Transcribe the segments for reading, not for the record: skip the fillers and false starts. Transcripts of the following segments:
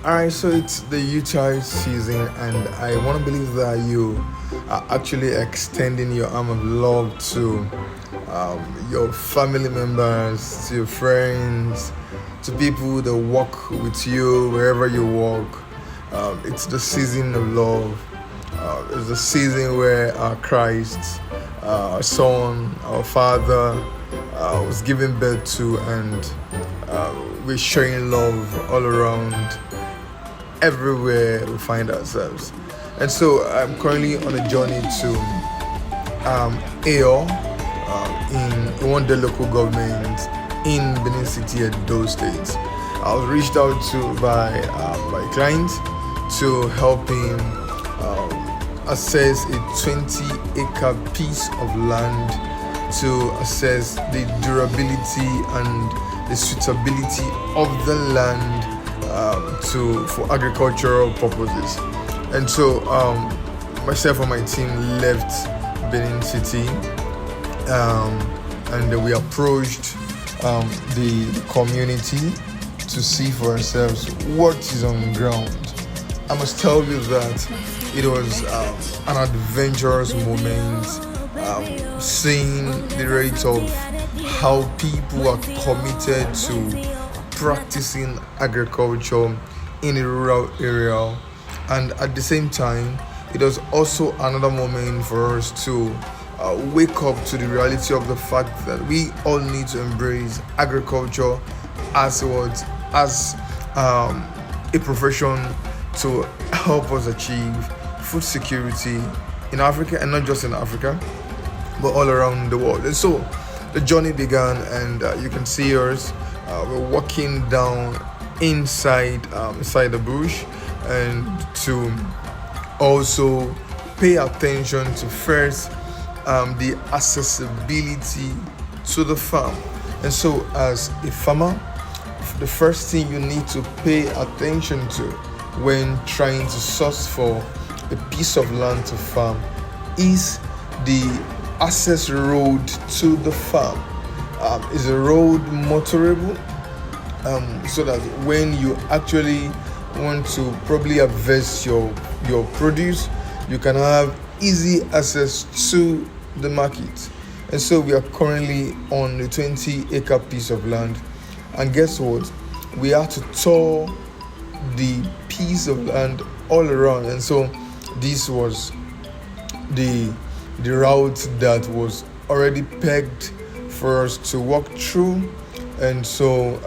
Alright, so it's the Utah season, and I want to believe that you are actually extending your arm of love to your family members, to your friends, to people that walk with you wherever you walk. It's the season of love. It's the season where our Christ, our Son, our Father was given birth to, and we're sharing love all around everywhere we find ourselves. And so I'm currently on a journey to AO in one day local government in Benin City at those states. I was reached out to by my client to help him assess a 20-acre piece of land to assess the durability and the suitability of the land for agricultural purposes. And so myself and my team left Benin City, and we approached the community to see for ourselves what is on ground. I must tell you that it was an adventurous moment, seeing the rate of how people are committed to practicing agriculture in a rural area. And at the same time, it was also another moment for us to wake up to the reality of the fact that we all need to embrace agriculture as a profession to help us achieve food security in Africa, and not just in Africa, but all around the world. And so the journey began, and you can see us. We're walking down inside the bush, and to also pay attention to first the accessibility to the farm. And so as a farmer, the first thing you need to pay attention to when trying to source for a piece of land to farm is the access road to the farm. Is a road motorable, so that when you actually want to probably harvest your produce, you can have easy access to the market. And so we are currently on a 20-acre piece of land, and guess what? We had to tour the piece of land all around. And so this was the route that was already pegged for us to walk through. And so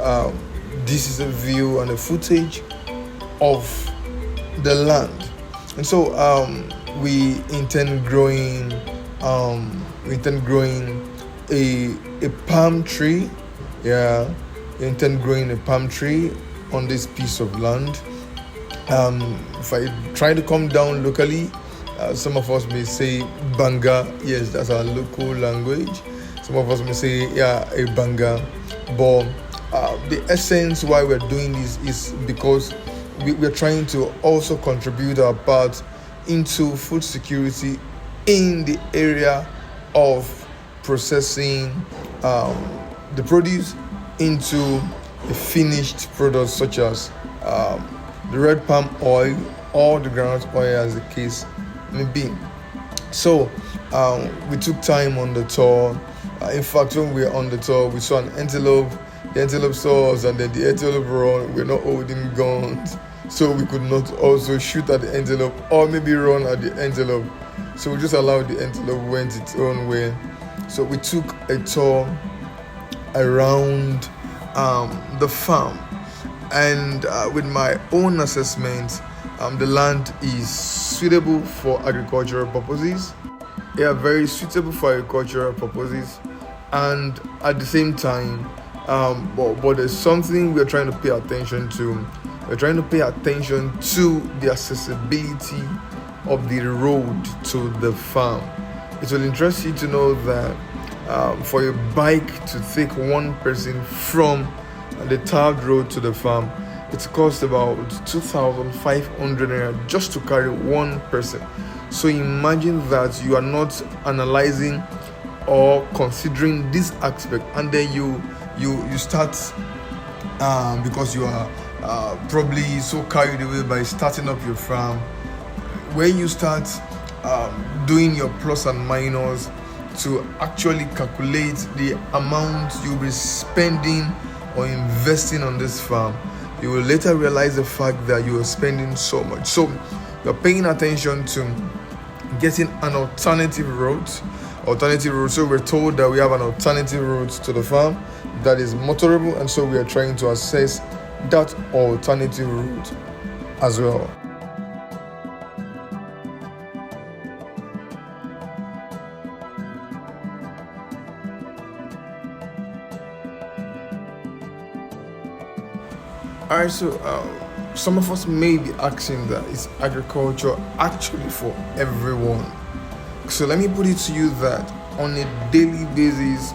this is a view and a footage of the land. And so we intend growing a palm tree. We intend growing a palm tree on this piece of land. If I try to come down locally, some of us may say banga. Yes, that's our local language. Some of us may say a banga. But the essence why we're doing this is because we're trying to also contribute our part into food security in the area of processing the produce into a finished product, such as the red palm oil or the groundnut oil, as the case may be. So we took time on the tour. In fact, when we were on the tour, we saw an antelope. The antelope saw us, and then the antelope run. We're not holding guns, so we could not also shoot at the antelope or maybe run at the antelope. So we just allowed the antelope went its own way. So we took a tour around the farm, and with my own assessment, the land is suitable for agricultural purposes. They are very suitable for agricultural purposes, and at the same time, but there's something we're trying to pay attention to. We're trying to pay attention to the accessibility of the road to the farm. It will interest you to know that for a bike to take one person from the tarred road to the farm, it costs about 2,500 naira just to carry one person. So imagine that you are not analyzing or considering this aspect, and then you start because you are probably so carried away by starting up your farm. When you start doing your plus and minus to actually calculate the amount you'll be spending or investing on this farm, you will later realize the fact that you are spending so much. So you're paying attention to getting an alternative route. So we're told that we have an alternative route to the farm that is motorable, and so we are trying to assess that alternative route as well. Alright, so some of us may be asking that, is agriculture actually for everyone? So let me put it to you that on a daily basis,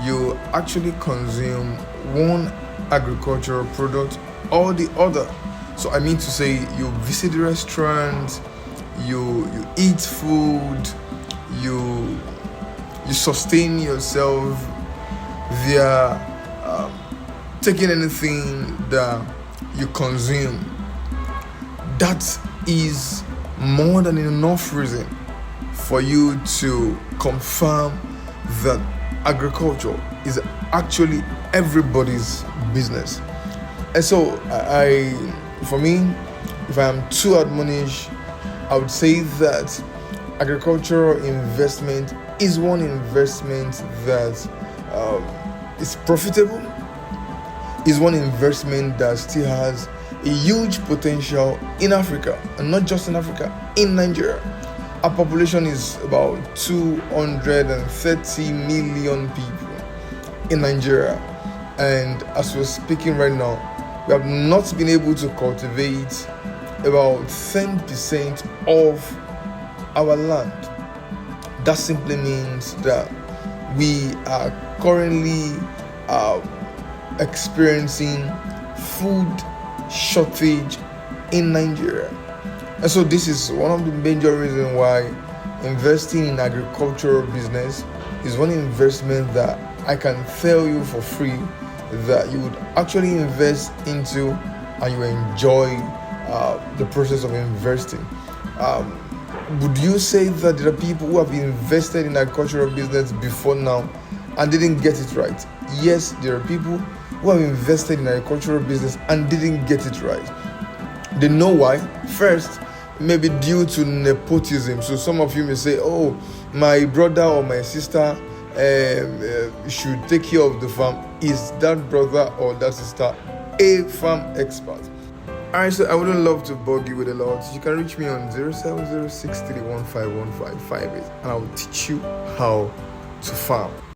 you actually consume one agricultural product or the other. So I mean to say, you visit the restaurant, you eat food, you sustain yourself via taking anything that you consume. That is more than enough reason for you to confirm that agriculture is actually everybody's business. And so for me, if I am to admonish, I would say that agricultural investment is one investment that is profitable, is one investment that still has a huge potential in Africa, and not just in Africa, in Nigeria. Our population is about 230 million people in Nigeria, and as we're speaking right now, we have not been able to cultivate about 10% of our land. That simply means that we are currently experiencing food shortage in Nigeria. And so this is one of the major reasons why investing in agricultural business is one investment that I can tell you for free that you would actually invest into and you enjoy the process of investing. Would you say that there are people who have invested in agricultural business before now and didn't get it right? Yes, there are people who have invested in agricultural business and didn't get it right. They know why. First, maybe due to nepotism. So some of you may say, oh, my brother or my sister should take care of the farm. Is that brother or that sister a farm expert? Alright, so I wouldn't love to bug you with a lot. You can reach me on 0706315155 and I will teach you how to farm.